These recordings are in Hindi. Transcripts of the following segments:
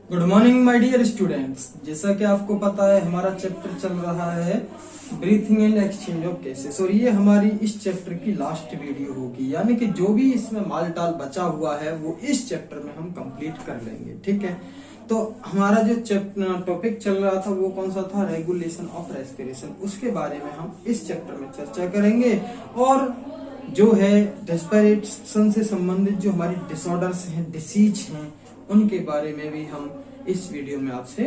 Good morning my dear students. जैसा कि आपको पता है हमारा चैप्टर चल रहा है breathing and exchange of gases और ये हमारी इस चैप्टर की लास्ट वीडियो होगी, यानी कि जो भी इसमें माल टाल बचा हुआ है वो इस चैप्टर में हम कंप्लीट कर लेंगे। ठीक है, तो हमारा जो टॉपिक चल रहा था वो कौन सा था? Regulation of respiration. उसके बारे में हम इस चैप्टर में चर्चा करेंगे और जो है रेस्पिरेशन से संबंधित जो हमारी डिसऑर्डर्स हैं, डिसीज हैं, उनके बारे में भी हम इस वीडियो में आपसे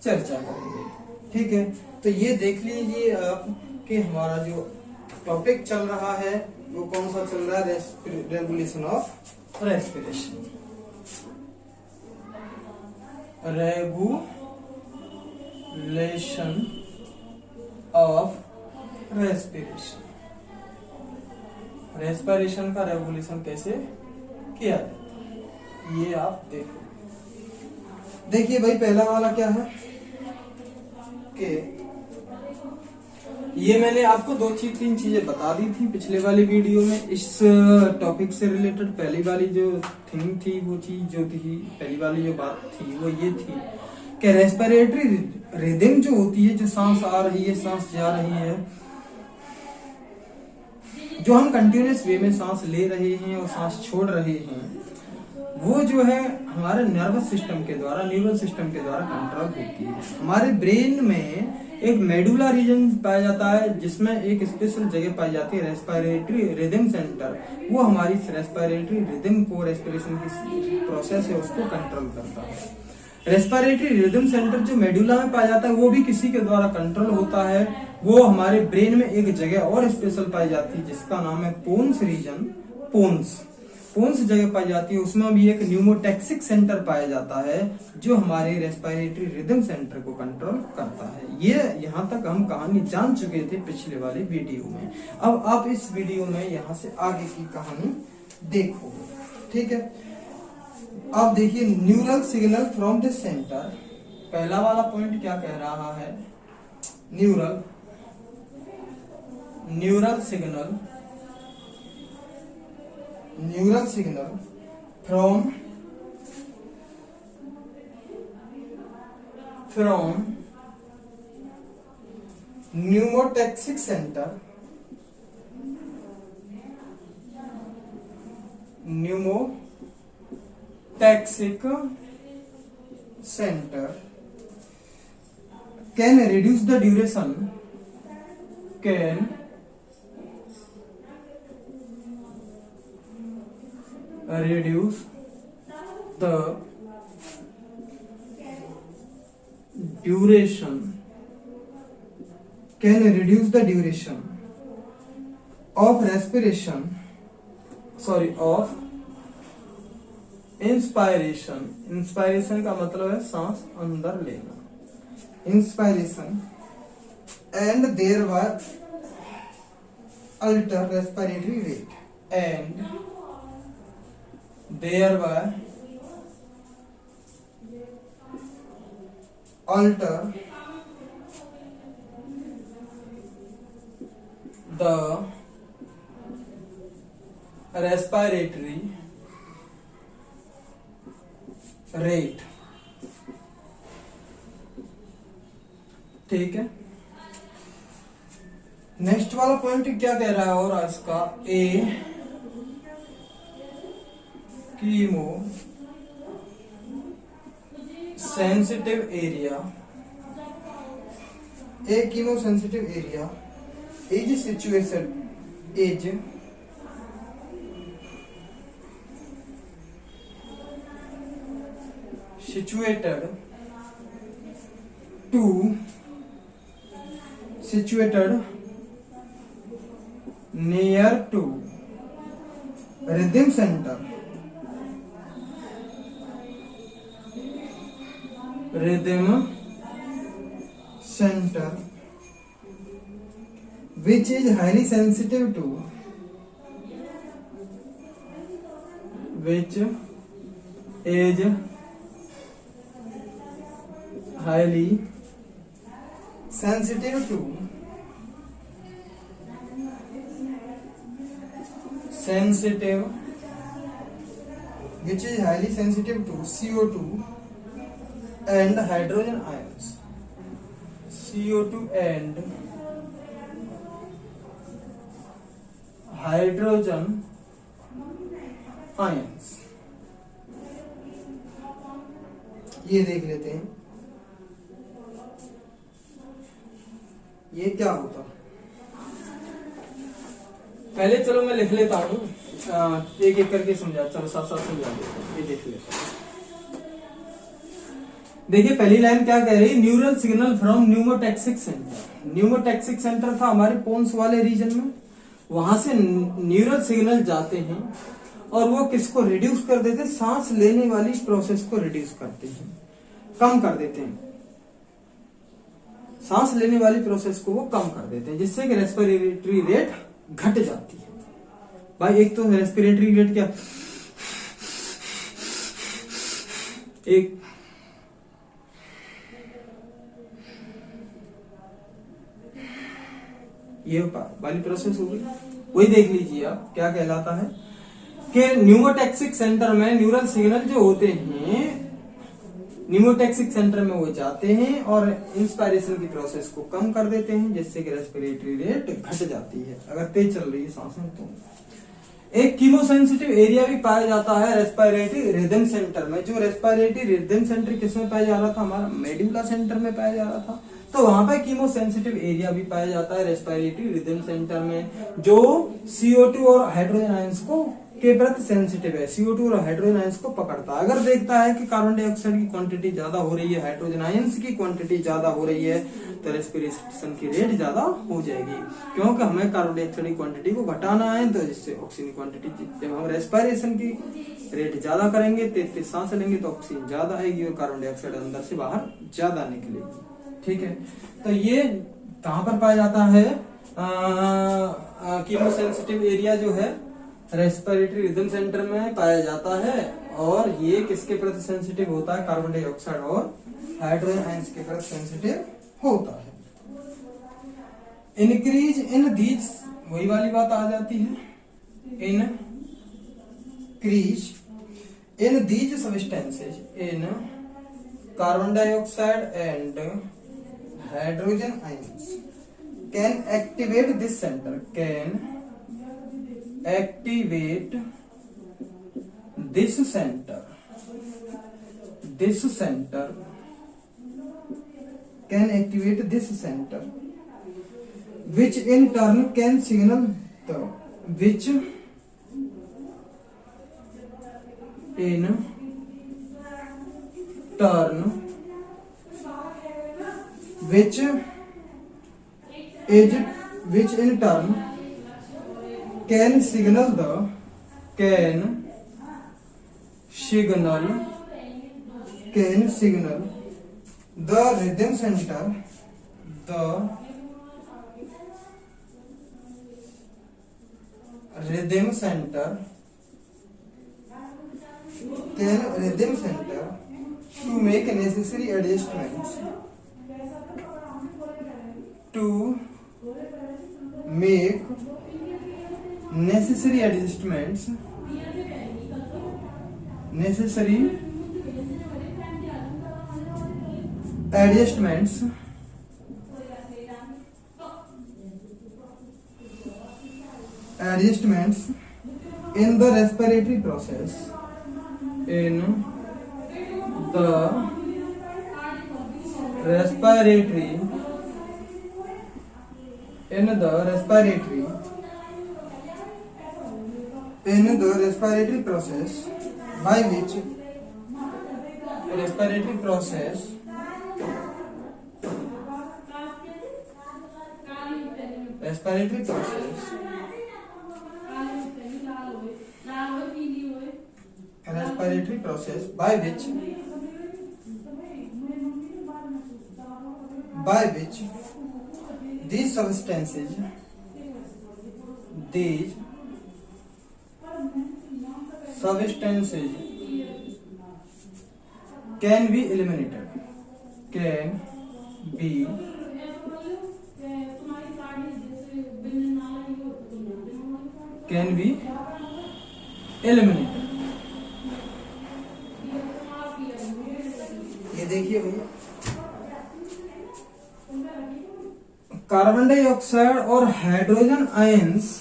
चर्चा करेंगे। ठीक है, तो ये देख लीजिए आप कि हमारा जो टॉपिक चल रहा है वो कौन सा चल रहा है? Regulation of respiration. Regulation of respiration. Respiration का रेगुलेशन कैसे किया जाता है ये आप देखो। देखिए भाई, पहला वाला क्या है कि ये मैंने आपको तीन चीजें बता दी थी पिछले वाली वीडियो में इस टॉपिक से रिलेटेड। पहली वाली जो थिंग थी वो चीज जो थी, पहली वाली जो बात थी वो ये थी कि रेस्पिरेटरी रिदम जो होती है, जो सांस आ रही है, सांस जा रही है, जो हम कंटिन्यूअस वे में सांस ले रहे हैं और सांस छोड़ रहे हैं, वो जो है हमारे नर्वस सिस्टम के द्वारा, न्यूरल सिस्टम के द्वारा कंट्रोल होती है। हमारे ब्रेन में एक मेडुला रीजन पाया जाता है जिसमें एक स्पेशल जगह पाई जाती है रेस्पिरेटरी रिदम सेंटर। वो हमारी रेस्पिरेटरी रिदम को, रेस्पिरेशन की प्रोसेस है उसको कंट्रोल करता है। रेस्पिरेटरी रिदम सेंटर जो मेडुला में पाया जाता है वो भी किसी के द्वारा कंट्रोल होता है। वो हमारे ब्रेन में एक जगह और स्पेशल पाई जाती है जिसका नाम है पोन्स रीजन। पोन्स जगह पाई जाती है, उसमें भी एक न्यूमोटैक्सिक सेंटर पाया जाता है जो हमारे रेस्पिरेटरी रिदम सेंटर को कंट्रोल करता है। ये यहाँ तक हम कहानी जान चुके थे पिछले वाले वीडियो में। अब आप इस वीडियो में यहाँ से आगे की कहानी देखो। ठीक है, अब देखिए neural signal from this centre. पहला वाला पॉइंट क्या कह रहा है? Neural signal from pneumotaxic center can reduce the duration of inspiration का मतलब है सांस अंदर लेना, inspiration, and thereby alter respiratory rate and thereby alter the respiratory rate। ठीक है, नेक्स्ट वाला पॉइंट क्या कह रहा है और इसका? Chemo sensitive area is situated near to rhythm center, which is highly sensitive to which is highly sensitive to CO2 and hydrogen ions, CO2 and hydrogen ions। ये देख लेते हैं ये क्या होता। पहले चलो मैं लिख लेता हूँ, एक एक करके समझा, चलो साथ साथ समझा देते हैं। ये देख लेते हैं। देखिए पहली लाइन क्या कह रही, neural signal from pneumotaxic centre. Pneumotaxic centre था हमारे पोन्स वाले रीजन में, वहां से न्यूरल सिग्नल जाते हैं और वो किसको रिड्यूस कर देते हैं, सांस लेने वाली प्रोसेस को रिड्यूस करते हैं, कम कर देते हैं, सांस लेने वाली प्रोसेस को वो कम कर देते हैं, जिससे कि रेस्पिरेटरी रेट घट जाती है। भाई एक तो रेस्पिरेटरी रेट क्या, एक ये वाली प्रोसेस हो गई। वही देख लीजिए आप क्या कहलाता है कि न्यूमोटैक्सिक सेंटर में न्यूरल सिग्नल जो होते हैं, न्यूमोटैक्सिक सेंटर में वो जाते हैं और इंस्पायरेशन की प्रोसेस को कम कर देते हैं, जिससे कि रेस्पिरेटरी रेट घट जाती है अगर तेज चल रही है सांसें। तो एक कीमोसेंसिटिव एरिया भी पाया जाता है रेस्पिरेटरी रिदम सेंटर में। जो रेस्पिरेटरी रिदम सेंटर किसमें पाया जा रहा था, हमारा मेडुला सेंटर में पाया जा रहा था। तो वहां पर कीमोसेंसिटिव एरिया भी पाया जाता है रेस्पिरेटरी रिदम सेंटर में, जो CO2 और हाइड्रोजन आयंस को के प्रति सेंसिटिव है, CO2 और हाइड्रोजन आयंस को पकड़ता है। अगर देखता है कि कार्बन डाइऑक्साइड की क्वांटिटी ज्यादा हो रही है, हाइड्रोजन आयंस की क्वांटिटी ज्यादा हो रही है, तो रेस्पिरेशन की रेट ज्यादा हो जाएगी, क्योंकि हमें कार्बन डाइऑक्साइड की क्वांटिटी को घटाना है। तो जिससे ऑक्सीजन की क्वांटिटी, जब हम रेस्पिरेशन की रेट ज्यादा करेंगे, तेज सांस लेंगे, तो ऑक्सीजन ज्यादा आएगी और कार्बन डाइऑक्साइड अंदर से बाहर ज्यादा निकलेगी। ठीक है, तो ये कहां पर पाया जाता है, कीमोसेंसिटिव एरिया जो है रेस्पिरेटरी रिदम सेंटर में पाया जाता है, और ये किसके प्रति सेंसिटिव होता है, कार्बन डाइऑक्साइड और हाइड्रोजन आयंस के प्रति सेंसिटिव होता है। इंक्रीज इन दीज, वही वाली बात आ जाती है, increase in these substances in carbon dioxide and hydrogen ions can activate this center, can activate this center can activate this center, which in turn can signal the, which in turn which in turn can signal the rhythm center, the rhythm center to make necessary adjustments, adjustments in the respiratory process, in the respiratory process by which respiratory process by which these substances can be eliminated, ये ये देखिए भैया, कार्बन डाइऑक्साइड और हाइड्रोजन आयंस,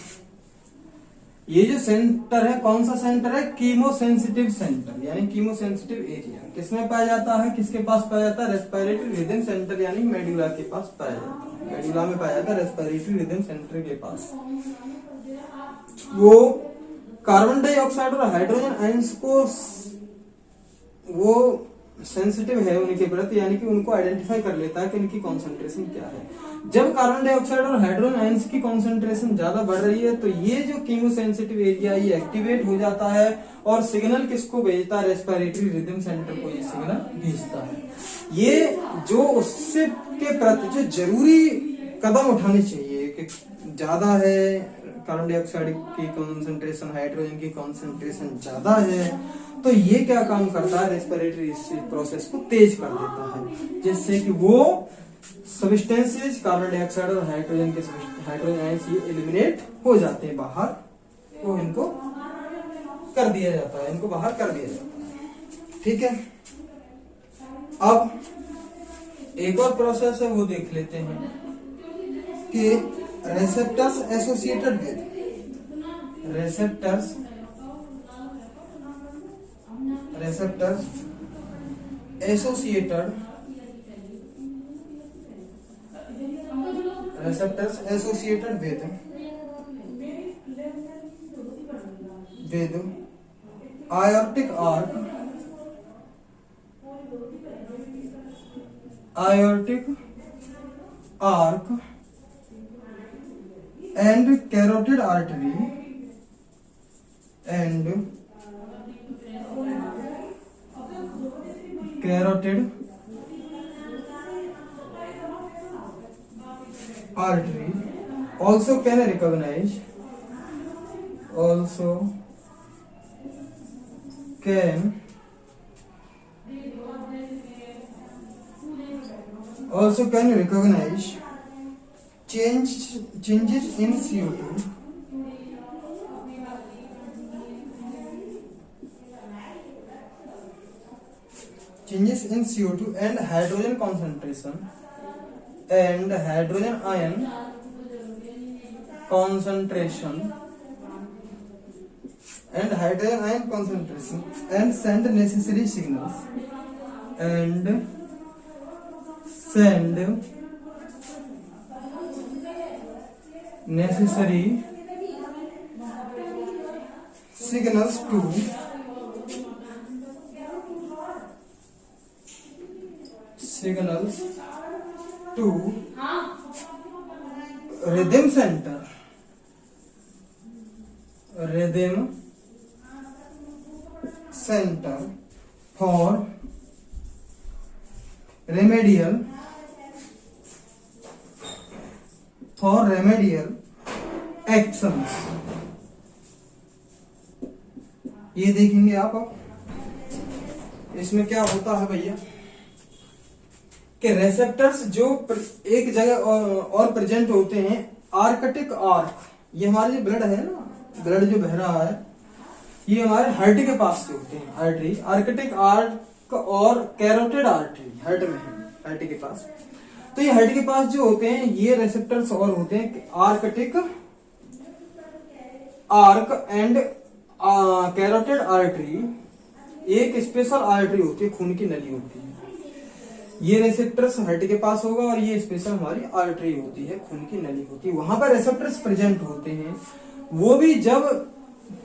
ये जो सेंटर है, कौन सा सेंटर है? कीमोसेंसिटिव सेंटर, यानी कीमोसेंसिटिव एरिया किसमें पाया जाता है? किसके पास पाया जाता है? रेस्पिरेटरी रिदम सेंटर यानी मेडुला के पास पाया जाता है। मेडुला में पाया जाता है, रेस्पिरेटरी रिदम सेंटर के पास। वो कार्बन डाइऑक्साइड और हाइड्रोजन आयंस को वो सेंसिटिव है उनके प्रति, यानी कि उनको आइडेंटिफाई कर लेता है कि इनकी कॉन्सेंट्रेशन क्या है। जब कार्बन डाइऑक्साइड और हाइड्रोजन आयंस की कॉन्सेंट्रेशन ज्यादा बढ़ रही है तो ये जो कीमोसेंसिटिव एरिया ये एक्टिवेट हो जाता है और सिग्नल किसको भेजता है? रेस्पिरेटरी रिदम सेंटर को ये सिग्नल भेजता है। ये जो उससे के प्रति जो जरूरी कदम उठाने चाहिए कि ज्यादा है कार्बन डाइऑक्साइड की कॉन्सेंट्रेशन, हाइड्रोजन की कॉन्सेंट्रेशन ज्यादा है, तो ये क्या काम करता है? रेस्पिरेटरी प्रोसेस को तेज कर देता है, जिससे कि वो सब्सटेंसेस कार्बन डाइऑक्साइड और हाइड्रोजन के हाइड्रोजन आयंस ये एलिमिनेट हो जाते हैं बाहर, वो इनको कर दिया जाता है, इनको बाहर कर दिया जाता है। ठीक है, अब एक और प्रोसेस है वो देख लेते हैं कि receptors associated with receptors associated with aortic arc and carotid artery also can recognize changes in CO2 and hydrogen concentration and hydrogen ion concentration and send necessary signals to rhythm center for remedial actions। ये देखेंगे आप, इसमें क्या होता है भैया कि रेसेप्टर्स जो एक जगह और प्रेजेंट होते हैं, आर्कटिक आर्क, ये हमारे जो ब्लड है ना, ब्लड जो बह रहा है ये हमारे हार्ट के पास से होते हैं, आर्टरी, आर्कटिक आर्क और कैरोटिड आर्टरी हार्ट में है, हार्ट के पास। तो ये हार्ट के पास जो होते हैं ये रेसेप्टर्स और होते हैं Arctic arc and carotid artery, एक स्पेशल आर्टरी होती है, खून की नली होती है। ये रेसेप्टर्स हार्ट के पास होगा और ये स्पेशल हमारी आर्टरी होती है, खून की नली होती है, वहां पर रेसेप्टर्स प्रेजेंट होते हैं। वो भी जब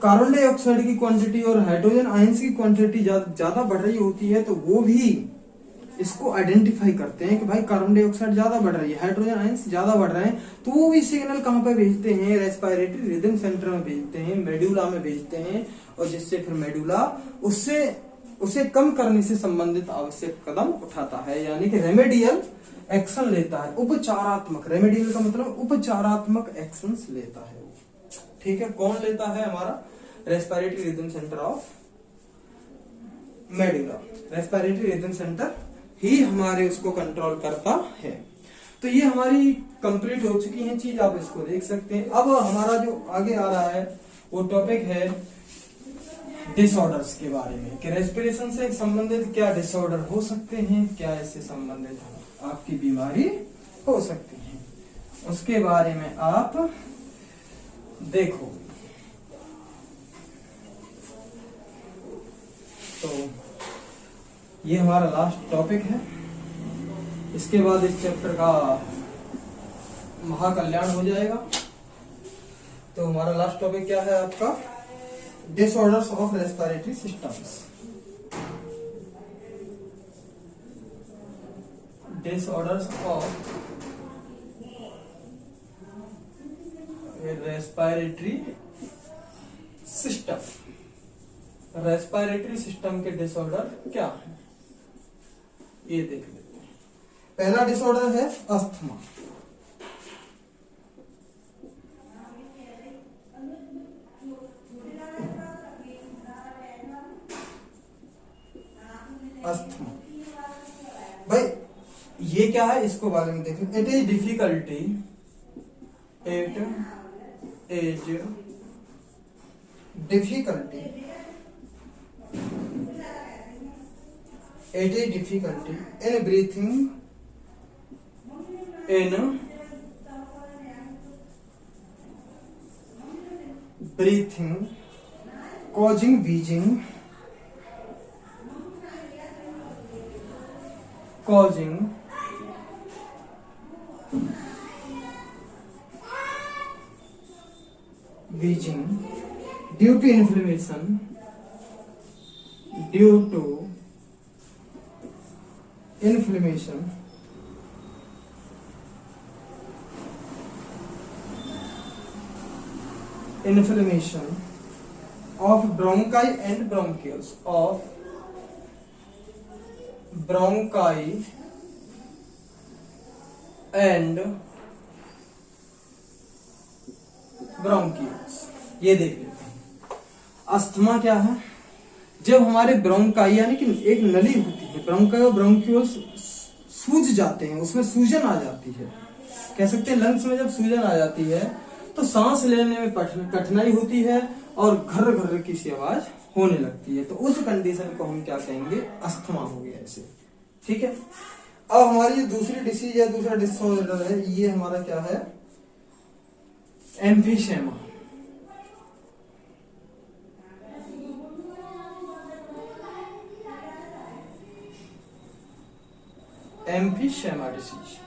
कार्बन डाइऑक्साइड की क्वांटिटी और हाइड्रोजन आयंस की क्वांटिटी ज्यादा बढ़ रही होती है तो वो भी इसको आइडेंटिफाई करते हैं कि भाई कार्बन डाइऑक्साइड ज्यादा बढ़ रही है, हाइड्रोजन आयंस ज्यादा बढ़ रहे हैं, तो वो भी सिग्नल कहां पर भेजते हैं? रेस्पिरेटरी रिदम सेंटर में भेजते हैं, मेडुला में भेजते हैं, और जिससे फिर मेडुला उसे कम करने से संबंधित आवश्यक कदम उठाता है, यानी कि रेमेडियल एक्शन लेता है, उपचारात्मक। रेमेडियल का मतलब उपचारात्मक एक्शंस लेता है। ठीक है, कौन लेता है? हमारा respiratory rhythm centre of medulla. Respiratory rhythm centre ही हमारे उसको कंट्रोल करता है। तो ये हमारी कंप्लीट हो चुकी है चीज, आप इसको देख सकते हैं। अब हमारा जो आगे आ रहा है वो टॉपिक है डिसऑर्डर्स के बारे में कि रेस्पिरेशन से संबंधित क्या डिसऑर्डर हो सकते हैं, क्या इससे संबंधित आपकी बीमारी हो सकती है, उसके बारे में आप देखो। तो ये हमारा लास्ट टॉपिक है। इसके बाद इस चैप्टर का महाकल्याण हो जाएगा। तो हमारा लास्ट टॉपिक क्या है आपका? Disorders of respiratory systems. Disorders of respiratory system. Respiratory system के डिसऑर्डर क्या है ये देख लेते हैं। पहला डिसऑर्डर है अस्थमा। अस्थमा भाई ये क्या है, इसको बारे में देखें। It is difficulty, it is difficulty, it is difficulty in breathing, in breathing causing wheezing, causing wheezing due to inflammation, due to inflammation, inflammation of bronchi and bronchioles, of bronchi and bronchioles। ये देख लेते हैं अस्थमा क्या है। जब हमारे ब्रोंकाई यानी कि एक नली होती है, ब्रोंकाई और ब्रोंक्यूल्स सूज जाते हैं, उसमें सूजन आ जाती है, कह सकते हैं लंग्स में जब सूजन आ जाती है तो सांस लेने में कठिनाई होती है और घर घर की सी आवाज होने लगती है। तो उस कंडीशन को हम क्या कहेंगे? अस्थमा हो गया ऐसे। ठीक है। अब हमारी दूसरी डिसीज है, दूसरा डिसऑर्डर है, ये हमारा क्या है? एम्फीशेमा। एम्फीशेमा disease.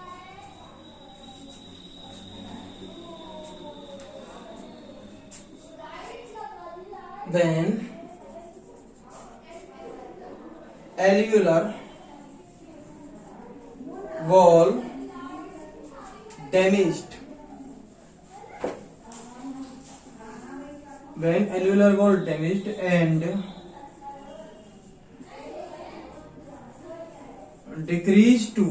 Then alveolar wall damaged, when alveolar wall damaged and decrease to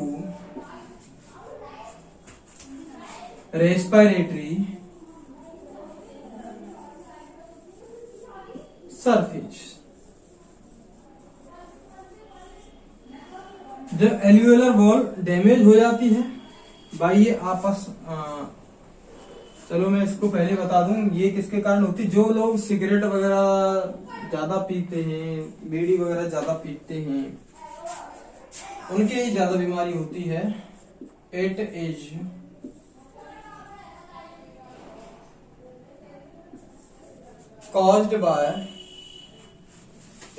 respiratory surface. जब एल्वियोलर वॉल डैमेज हो जाती है भाई, ये आपस चलो मैं इसको पहले बता दूं ये किसके कारण होती है। जो लोग सिगरेट वगैरह ज्यादा पीते हैं, बीड़ी वगैरह ज्यादा पीते हैं, उनके ज्यादा बीमारी होती है। It is caused by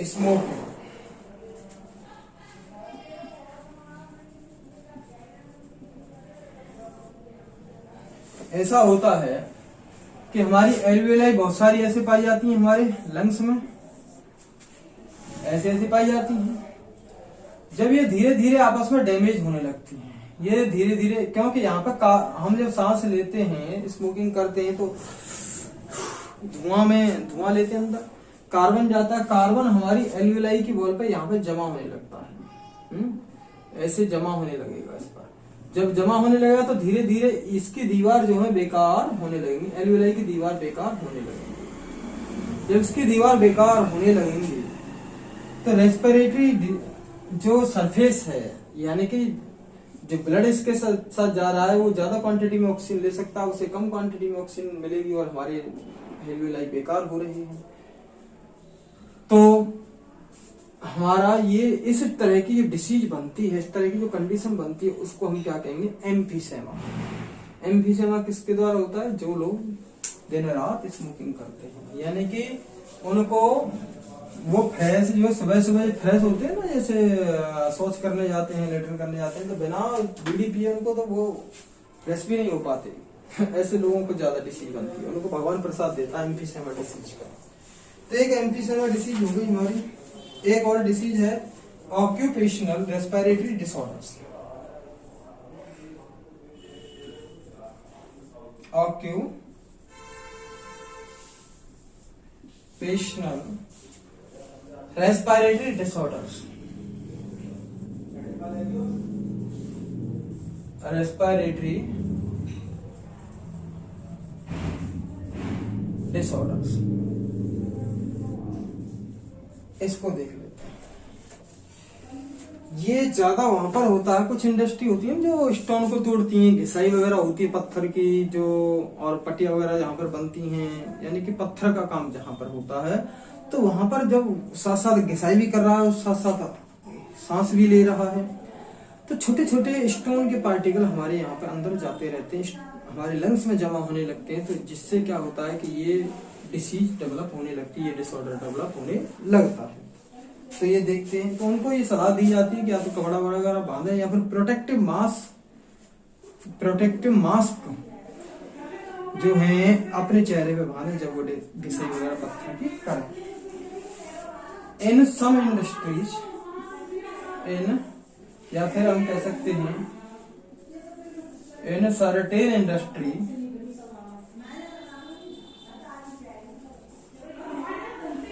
smoking. ऐसा होता है कि हमारी एल्वियोलाई बहुत सारी ऐसे पाई जाती हैं हमारे लंग्स में, ऐसे ऐसे पाई जाती हैं। जब ये धीरे धीरे आपस में डैमेज होने लगती हैं, ये धीरे धीरे, क्योंकि यहाँ पर हम जब सांस लेते हैं, स्मोकिंग करते हैं तो धुआं लेते हैं, अंदर कार्बन जाता है, कार्बन हमारी एल्वियोलाई की वॉल पे यहाँ पे जमा होने लगता है। ऐसे जमा होने लगेगा इस पर। जब जमा होने लगेगा तो धीरे धीरे इसकी दीवार जो है बेकार होने लगेगी, एल्वियोलाई की दीवार बेकार होने लगेगी। जब इसकी दीवार बेकार होने लगेंगी तो रेस्पिरेटरी जो सरफेस है, यानी कि जो ब्लड इसके साथ जा रहा है, वो ज्यादा क्वांटिटी में ऑक्सीजन ले सकता है, उसे कम क्वांटिटी में ऑक्सीजन मिलेगी और हमारी एल्वियोलाई बेकार हो रही है। हमारा ये इस तरह की जो डिसीज बनती है, इस तरह की जो कंडीशन बनती है, उसको हम क्या कहेंगे, एम्फीसेमा। एम्फीसेमा किसके द्वारा होता है, जो लोग दिन रात स्मोकिंग करते हैं, यानी कि उनको वो फ्रेश जो सुबह सुबह फ्रेश होते हैं ना, जैसे शौच करने जाते हैं, लेटरिन करने जाते हैं, तो बिना बीड़ी पिए उनको तो वो फ्रेश भी नहीं हो पाते। ऐसे लोगों को ज्यादा डिसीज बनती है, उनको भगवान प्रसाद देता है एम्फीसेमा डिसीज का। तो एक एम्फीसेमा डिसीज हो गई हमारी। एक और डिसीज है occupational respiratory disorders. Occupational respiratory disorders, respiratory disorders, इसको देख लेते हैं। ये ज्यादा वहां पर होता है, कुछ इंडस्ट्री होती है जो स्टोन को तोड़ती हैं, घिसाई वगैरह होती है पत्थर की जो, और पट्टिया वगैरह जहाँ पर बनती हैं, यानी कि पत्थर का काम जहाँ पर होता है, तो वहां पर जब साथ साथ घिसाई भी कर रहा है, साथ साथ सांस भी ले रहा है, तो छोटे छोटे स्टोन के पार्टिकल हमारे यहाँ पर अंदर जाते रहते हैं, हमारे लंग्स में जमा होने लगते हैं, तो जिससे क्या होता है कि ये डिसीज डेवलप होने लगती है, ये डिसऑर्डर डेवलप होने लगता है। तो ये देखते हैं, तो उनको ये सलाह दी जाती है कि या तो कपड़ा वगैरह बांधे या फिर प्रोटेक्टिव मास्क जो है अपने चेहरे पे बांधे जब वो घिसाई वगैरह पत्थर की करें। इन सम इंडस्ट्रीज, इन, या फिर हम कह सकते हैं in certain industry,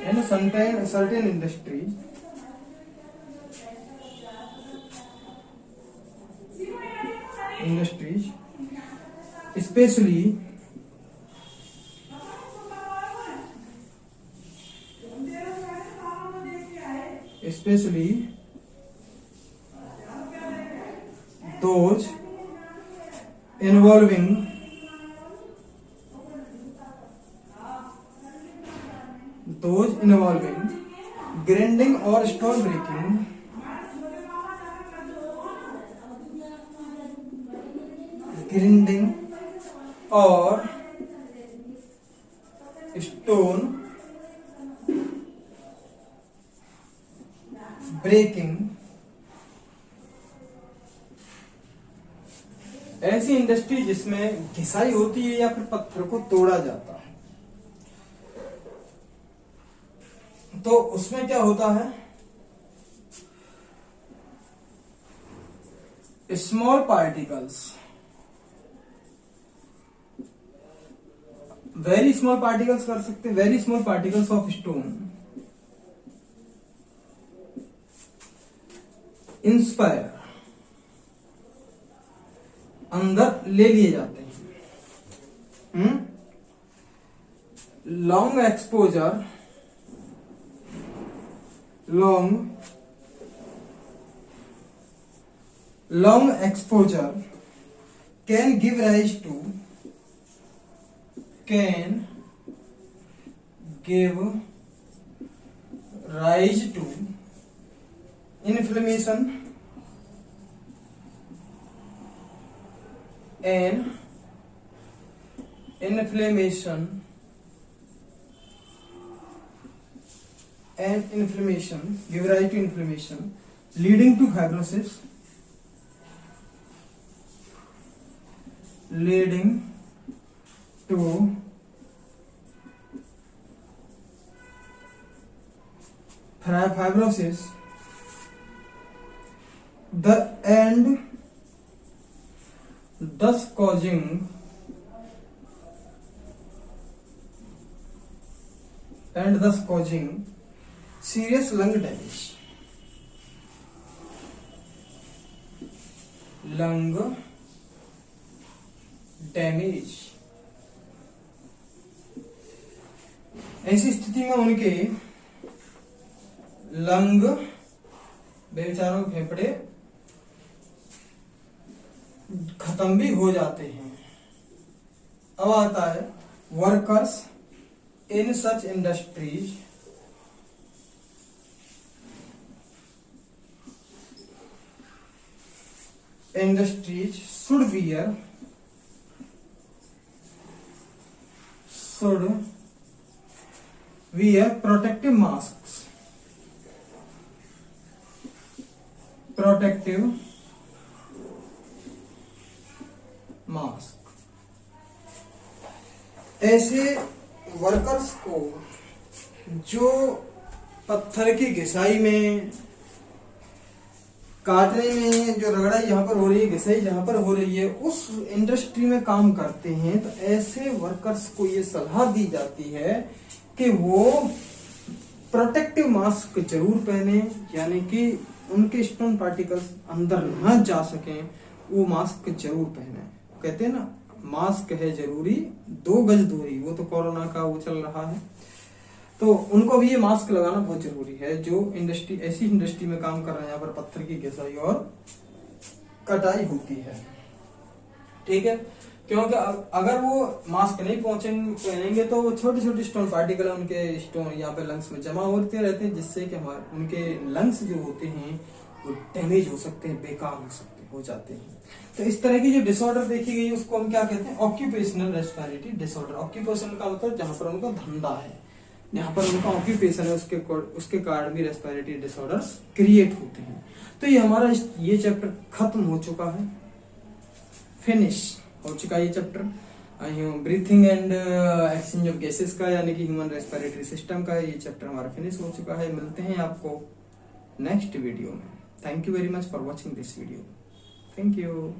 in certain industries especially those involving grinding or stone breaking, or stone breaking, ऐसी इंडस्ट्री जिसमें घिसाई होती है या फिर पत्थर को तोड़ा जाता है, तो उसमें क्या होता है, small particles, very small particles कर सकते हैं, very small particles of stone inspire, अंदर ले लिए जाते हैं। Long exposure, long exposure can give rise to inflammation give rise to inflammation leading to fibrosis, thus causing serious lung damage, ऐसी स्थिति में उनके लंग, बेचारों फेफड़े खत्म भी हो जाते हैं। अब आता है workers in such industries industries should wear protective masks. ऐसे वर्कर्स को जो पत्थर की घिसाई में, काटने में, जो रगड़ाई यहाँ पर हो रही है, घिसाई जहाँ पर हो रही है, उस इंडस्ट्री में काम करते हैं, तो ऐसे वर्कर्स को ये सलाह दी जाती है कि वो प्रोटेक्टिव मास्क जरूर पहने, यानी कि उनके स्टोन पार्टिकल्स अंदर न जा सकें, वो मास्क जरूर पहने। कहते हैं ना, मास्क है जरूरी, 2 गज दूरी, वो तो कोरोना का वो चल रहा है, तो उनको भी ये मास्क लगाना बहुत जरूरी है जो इंडस्ट्री, ऐसी इंडस्ट्री में काम कर रहे हैं यहाँ पर पत्थर की घिसाई और कटाई होती है। ठीक है, क्योंकि अगर वो मास्क नहीं पहनेंगे तो छोटे छोटे स्टोन पार्टिकल उनके स्टोन यहाँ पे लंग्स में जमा होते रहते हैं, जिससे कि हमारे उनके लंग्स जो होते हैं वो डैमेज हो सकते हैं, बेकार हो जाते हैं। तो इस तरह की जो डिसऑर्डर देखी गई उसको हम क्या कहते हैं? Occupational respiratory disorder. ऑक्यूपेशन का मतलब जहां पर उनका धंधा है, यहाँ पर उनका ऑक्यूपेशन है, उसके कारण भी रेस्पिरेटरी डिसऑर्डर्स क्रिएट होते हैं। तो ये हमारा ये चैप्टर खत्म हो चुका है, फिनिश हो चुका है ये chapter. Breathing and exchange of gases का, यानी कि ह्यूमन रेस्पिरेटरी सिस्टम का ये चैप्टर हमारा फिनिश हो चुका है। मिलते हैं आपको नेक्स्ट वीडियो में। Thank you very much for watching this video. Thank you.